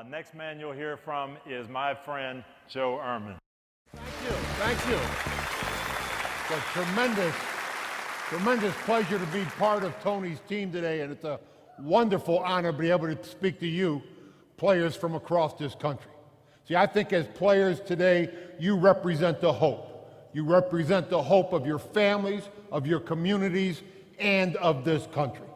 Next man you'll hear from is my friend, Joe Erhmann. Thank you. It's a tremendous pleasure to be part of Tony's team today, and it's a wonderful honor to be able to speak to you, players from across this country. See, I think as players today, you represent the hope. You represent the hope of your families, of your communities, and of this country.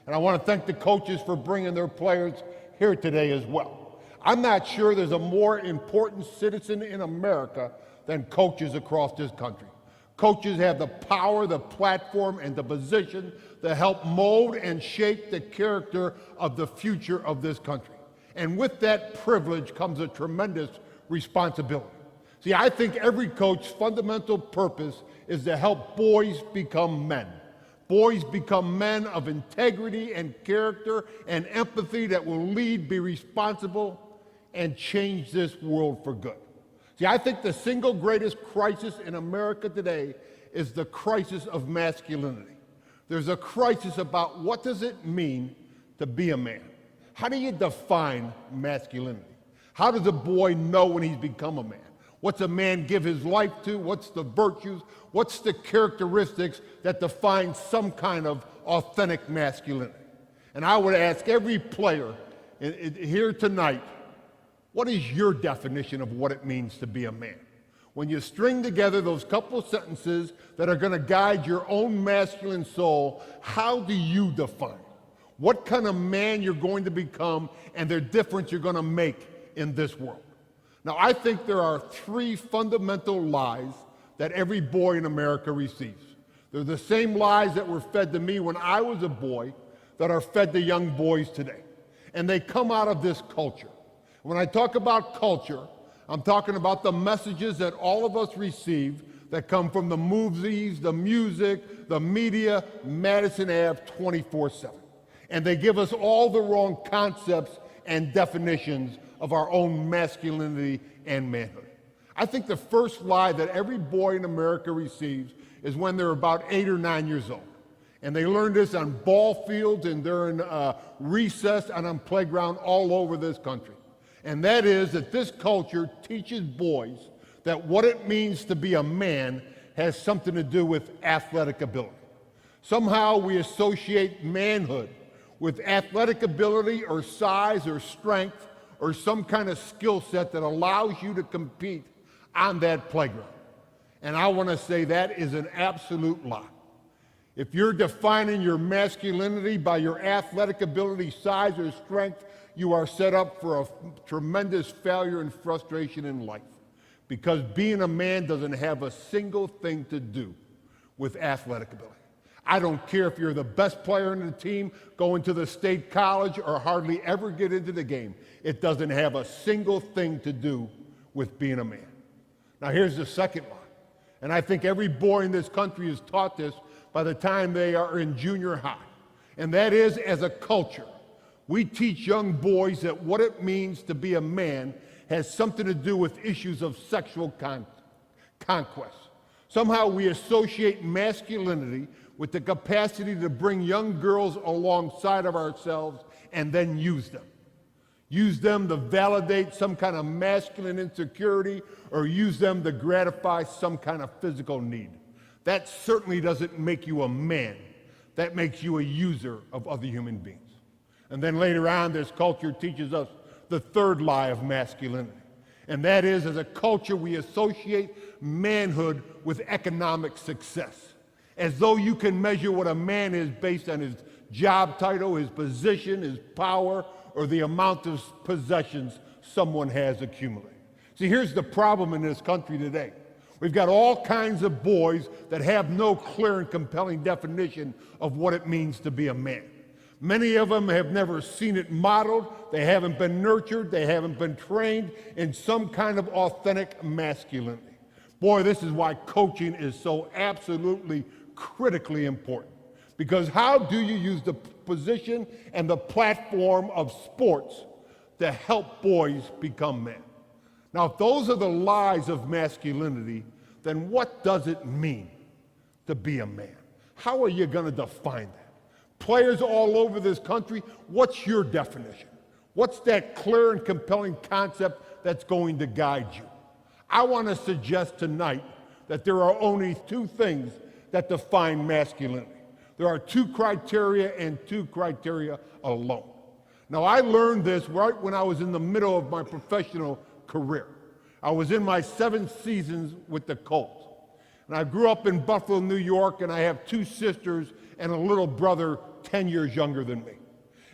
And I want to thank the coaches for bringing their players here today as well. I'm not sure there's a more important citizen in America than coaches across this country. Coaches have the power, the platform, and the position to help mold and shape the character of the future of this country. And with that privilege comes a tremendous responsibility. See, I think every coach's fundamental purpose is to help boys become men. Boys become men of integrity and character and empathy that will lead, be responsible, and change this world for good. See, I think the single greatest crisis in America today is the crisis of masculinity. There's a crisis about what does it mean to be a man? How do you define masculinity? How does a boy know when he's become a man? What's a man give his life to? What's the virtues? What's the characteristics that define some kind of authentic masculinity? And I would ask every player here tonight, what is your definition of what it means to be a man? When you string together those couple sentences that are going to guide your own masculine soul, how do you define what kind of man you're going to become and the difference you're going to make in this world? Now, I think there are three fundamental lies that every boy in America receives. They're the same lies that were fed to me when I was a boy that are fed to young boys today. And they come out of this culture. When I talk about culture, I'm talking about the messages that all of us receive that come from the movies, the music, the media, Madison Ave 24/7. And they give us all the wrong concepts and definitions of our own masculinity and manhood. I think the first lie that every boy in America receives is when they're about 8 or 9 years old. And they learn this on ball fields and during recess and on playground all over this country. And that is that this culture teaches boys that what it means to be a man has something to do with athletic ability. Somehow we associate manhood with athletic ability or size or strength or some kind of skill set that allows you to compete on that playground. And I want to say that is an absolute lie. If you're defining your masculinity by your athletic ability, size, or strength, you are set up for a tremendous failure and frustration in life, because being a man doesn't have a single thing to do with athletic ability. I don't care if you're the best player in the team, going to the state college, or hardly ever get into the game. It doesn't have a single thing to do with being a man. Now here's the second lie, and I think every boy in this country is taught this by the time they are in junior high, and that is, as a culture, we teach young boys that what it means to be a man has something to do with issues of sexual conquest. Somehow we associate masculinity with the capacity to bring young girls alongside of ourselves and then use them. Use them to validate some kind of masculine insecurity or use them to gratify some kind of physical need. That certainly doesn't make you a man. That makes you a user of other human beings. And then later on, this culture teaches us the third lie of masculinity. And that is, as a culture, we associate manhood with economic success, as though you can measure what a man is based on his job title, his position, his power, or the amount of possessions someone has accumulated. See, here's the problem in this country today. We've got all kinds of boys that have no clear and compelling definition of what it means to be a man. Many of them have never seen it modeled, they haven't been nurtured, they haven't been trained in some kind of authentic masculinity. Boy, this is why coaching is so absolutely critically important. Because how do you use the position and the platform of sports to help boys become men? Now, if those are the lies of masculinity, then what does it mean to be a man? How are you going to define that? Players all over this country, what's your definition? What's that clear and compelling concept that's going to guide you? I want to suggest tonight that there are only two things that define masculinity. There are two criteria and two criteria alone. Now, I learned this right when I was in the middle of my professional career. I was in my 7th seasons with the Colts. And I grew up in Buffalo, New York, and I have 2 sisters and a little brother 10 years younger than me.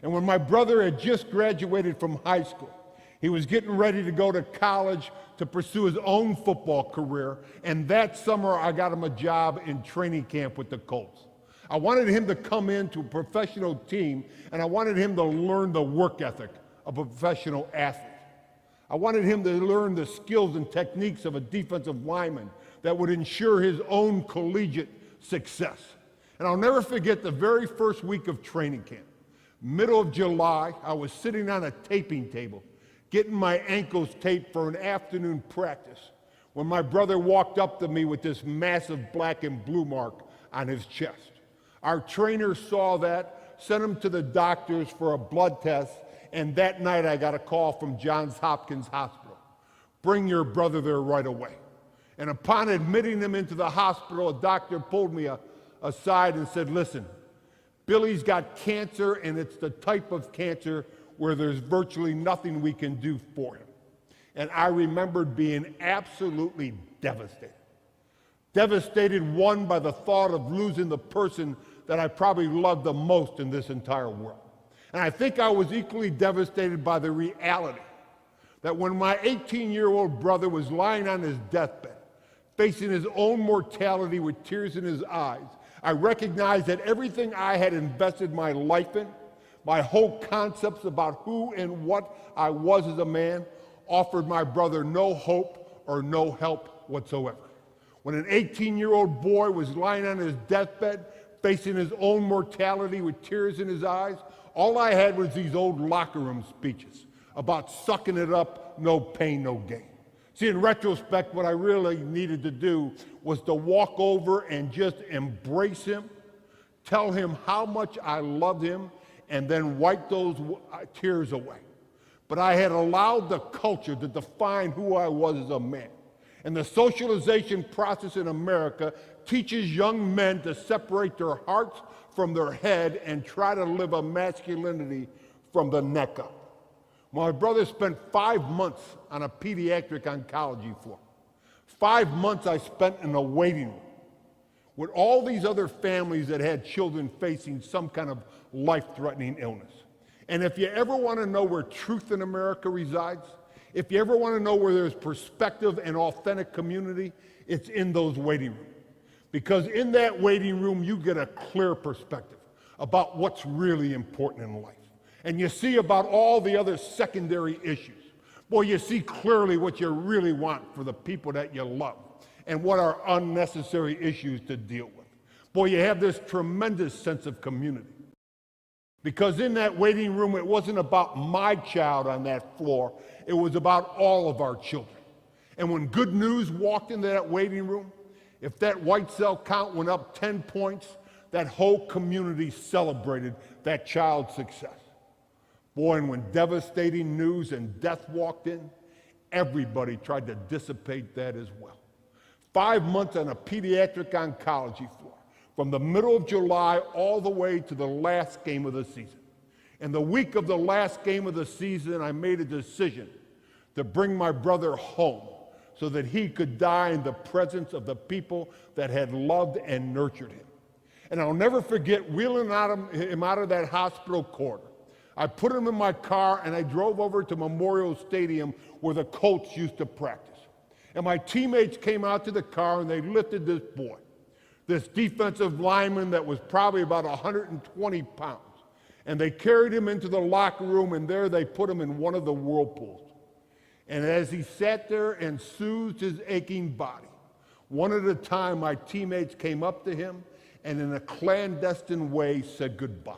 And when my brother had just graduated from high school, he was getting ready to go to college to pursue his own football career, and that summer I got him a job in training camp with the Colts. I wanted him to come into a professional team, and I wanted him to learn the work ethic of a professional athlete. I wanted him to learn the skills and techniques of a defensive lineman that would ensure his own collegiate success. And I'll never forget the very first week of training camp. Middle of July, I was sitting on a taping table, getting my ankles taped for an afternoon practice, when my brother walked up to me with this massive black and blue mark on his chest. Our trainer saw that, sent him to the doctors for a blood test, and that night I got a call from Johns Hopkins Hospital. Bring your brother there right away. And upon admitting him into the hospital, a doctor pulled me aside and said, listen, Billy's got cancer, and it's the type of cancer where there's virtually nothing we can do for him. And I remembered being absolutely devastated. Devastated, one, by the thought of losing the person that I probably loved the most in this entire world. And I think I was equally devastated by the reality that when my 18-year-old brother was lying on his deathbed, facing his own mortality with tears in his eyes, I recognized that everything I had invested my life in, my whole concepts about who and what I was as a man, offered my brother no hope or no help whatsoever. When an 18-year-old boy was lying on his deathbed, facing his own mortality with tears in his eyes, all I had was these old locker room speeches about sucking it up, no pain, no gain. See, in retrospect, what I really needed to do was to walk over and just embrace him, tell him how much I loved him, and then wipe those tears away. But I had allowed the culture to define who I was as a man. And the socialization process in America teaches young men to separate their hearts from their head and try to live a masculinity from the neck up. My brother spent 5 months on a pediatric oncology floor. 5 months I spent in a waiting room with all these other families that had children facing some kind of life-threatening illness. And if you ever want to know where truth in America resides, if you ever want to know where there's perspective and authentic community, it's in those waiting rooms. Because in that waiting room, you get a clear perspective about what's really important in life. And you see about all the other secondary issues. Boy, you see clearly what you really want for the people that you love and what are unnecessary issues to deal with. Boy, you have this tremendous sense of community. Because in that waiting room, it wasn't about my child on that floor. It was about all of our children. And when good news walked into that waiting room, if that white cell count went up 10 points, that whole community celebrated that child's success. Boy, and when devastating news and death walked in, everybody tried to dissipate that as well. 5 months on a pediatric oncology floor, from the middle of July all the way to the last game of the season. And the week of the last game of the season, I made a decision to bring my brother home so that he could die in the presence of the people that had loved and nurtured him. And I'll never forget wheeling him out of that hospital corridor. I put him in my car and I drove over to Memorial Stadium where the Colts used to practice. And my teammates came out to the car and they lifted this boy, this defensive lineman that was probably about 120 pounds. And they carried him into the locker room, and there they put him in one of the whirlpools. And as he sat there and soothed his aching body, one at a time my teammates came up to him and in a clandestine way said goodbye.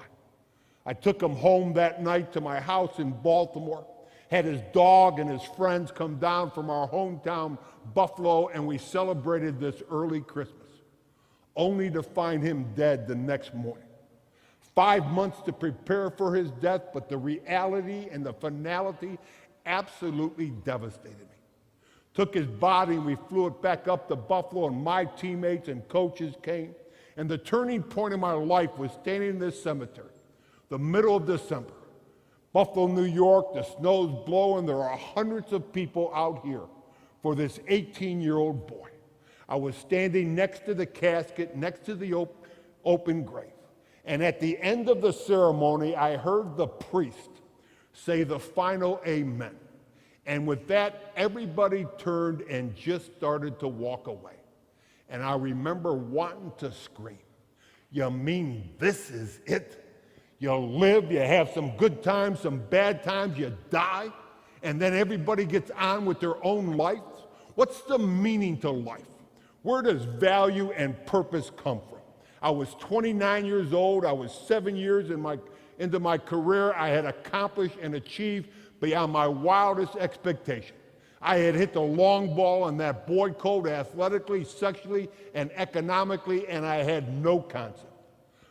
I took him home that night to my house in Baltimore, had his dog and his friends come down from our hometown, Buffalo, and we celebrated this early Christmas, only to find him dead the next morning. 5 months to prepare for his death, but the reality and the finality absolutely devastated me. Took his body and we flew it back up to Buffalo, and my teammates and coaches came. And the turning point of my life was standing in this cemetery, the middle of December. Buffalo, New York, the snow's blowing. There are hundreds of people out here for this 18-year-old boy. I was standing next to the casket, next to the open grave. And at the end of the ceremony, I heard the priest say the final amen. And with that, everybody turned and just started to walk away. And I remember wanting to scream, "You mean this is it? You live, you have some good times, some bad times, you die, and then everybody gets on with their own life? What's the meaning to life? Where does value and purpose come from?" I was 29 years old. I was 7 years into my career. I had accomplished and achieved beyond my wildest expectation. I had hit the long ball in that boy code athletically, sexually, and economically, and I had no concept.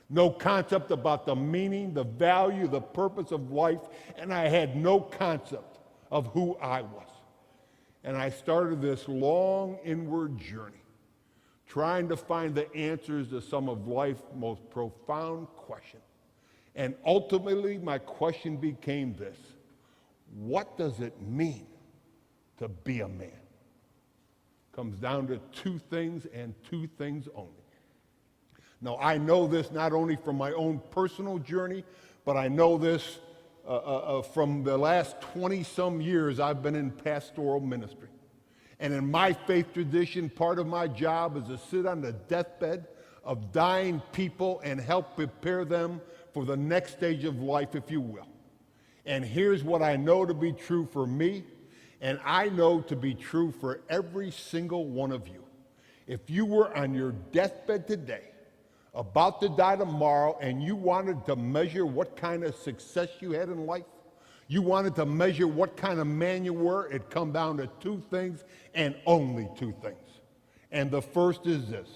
No concept about the meaning, the value, the purpose of life, and I had no concept of who I was. And I started this long inward journey, trying to find the answers to some of life's most profound questions. And ultimately, my question became this: what does it mean to be a man? Comes down to two things and two things only. Now, I know this not only from my own personal journey, but I know this from the last 20-some years I've been in pastoral ministry. And in my faith tradition, part of my job is to sit on the deathbed of dying people and help prepare them for the next stage of life, if you will. And here's what I know to be true for me, and I know to be true for every single one of you. If you were on your deathbed today, about to die tomorrow, and you wanted to measure what kind of success you had in life, you wanted to measure what kind of man you were, it'd come down to two things and only two things. And the first is this: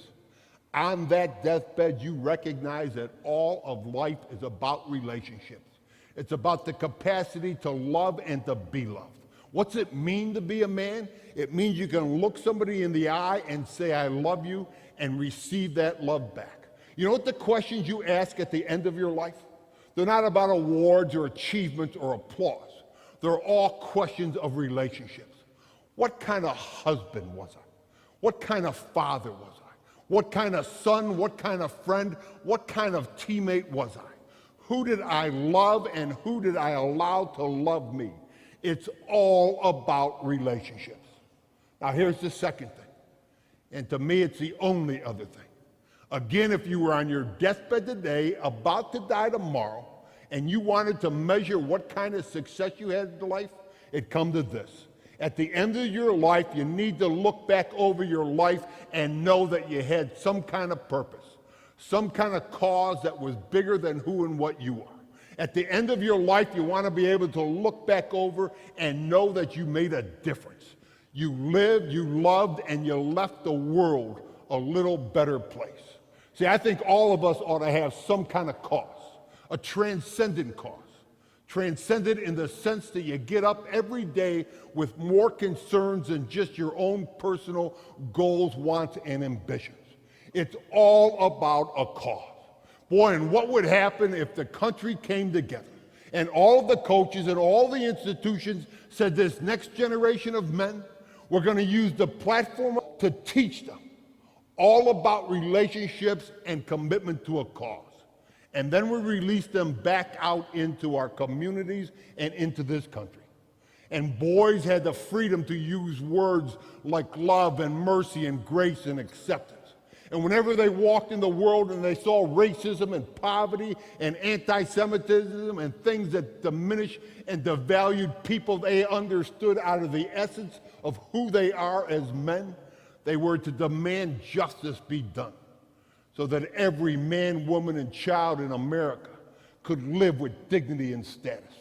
on that deathbed, you recognize that all of life is about relationships. It's about the capacity to love and to be loved. What's it mean to be a man? It means you can look somebody in the eye and say, "I love you," and receive that love back. You know what the questions you ask at the end of your life? They're not about awards or achievements or applause. They're all questions of relationships. What kind of husband was I? What kind of father was I? What kind of son? What kind of friend? What kind of teammate was I? Who did I love and who did I allow to love me? It's all about relationships. Now here's the second thing, and to me it's the only other thing. Again, if you were on your deathbed today, about to die tomorrow, and you wanted to measure what kind of success you had in life, it'd come to this: at the end of your life, you need to look back over your life and know that you had some kind of purpose, some kind of cause that was bigger than who and what you are. At the end of your life, you want to be able to look back over and know that you made a difference. You lived, you loved, and you left the world a little better place. See, I think all of us ought to have some kind of cause, a transcendent cause. Transcendent in the sense that you get up every day with more concerns than just your own personal goals, wants, and ambitions. It's all about a cause. Boy, and what would happen if the country came together and all of the coaches and all the institutions said, this next generation of men, we're going to use the platform to teach them all about relationships and commitment to a cause. And then we release them back out into our communities and into this country. And boys had the freedom to use words like love and mercy and grace and acceptance. And whenever they walked in the world and they saw racism and poverty and anti-Semitism and things that diminish and devalued people they understood out of the essence of who they are as men, they were to demand justice be done so that every man, woman, and child in America could live with dignity and status,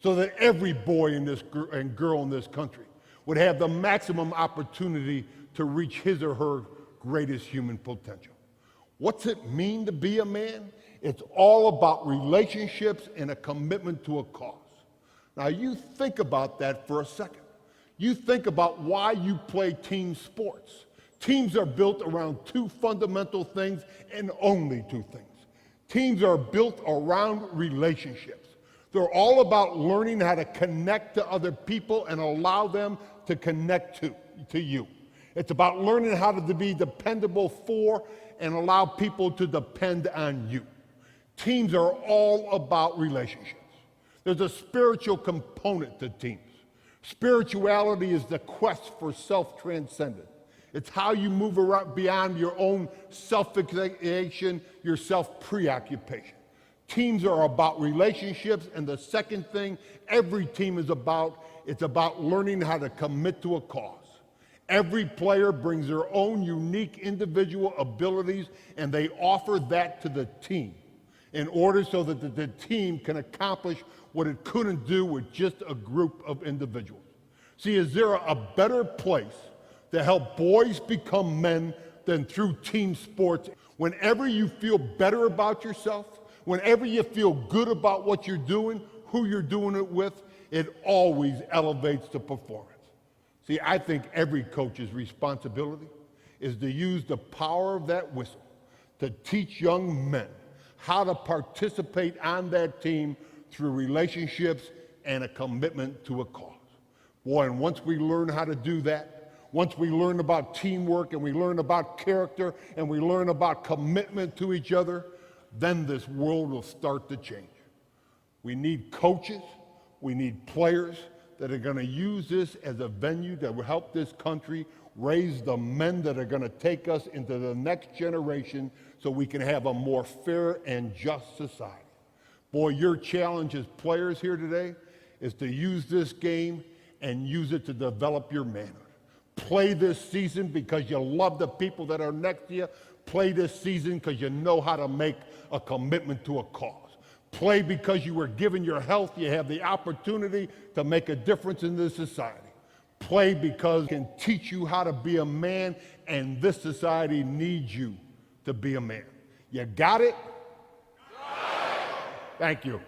so that every boy and girl in this country would have the maximum opportunity to reach his or her greatest human potential. What's it mean to be a man? It's all about relationships and a commitment to a cause. Now you think about that for a second. You think about why you play team sports. Teams are built around two fundamental things and only two things. Teams are built around relationships. They're all about learning how to connect to other people and allow them to connect to you. It's about learning how to be dependable for and allow people to depend on you. Teams are all about relationships. There's a spiritual component to teams. Spirituality is the quest for self-transcendence. It's how you move around beyond your own self-fixation, your self-preoccupation. Teams are about relationships, and the second thing every team is about, it's about learning how to commit to a cause. Every player brings their own unique individual abilities, and they offer that to the team in order so that the team can accomplish what it couldn't do with just a group of individuals. See, is there a better place to help boys become men than through team sports? Whenever you feel better about yourself, whenever you feel good about what you're doing, who you're doing it with, it always elevates the performance. See, I think every coach's responsibility is to use the power of that whistle to teach young men how to participate on that team through relationships and a commitment to a cause. Boy, and once we learn how to do that, once we learn about teamwork and we learn about character and we learn about commitment to each other, then this world will start to change. We need coaches, we need players that are going to use this as a venue that will help this country raise the men that are going to take us into the next generation so we can have a more fair and just society. Boy, your challenge as players here today is to use this game and use it to develop your manhood. Play this season because you love the people that are next to you. Play this season because you know how to make a commitment to a cause. Play because you were given your health, you have the opportunity to make a difference in this society. Play because it can teach you how to be a man, and this society needs you to be a man. You got it? Thank you.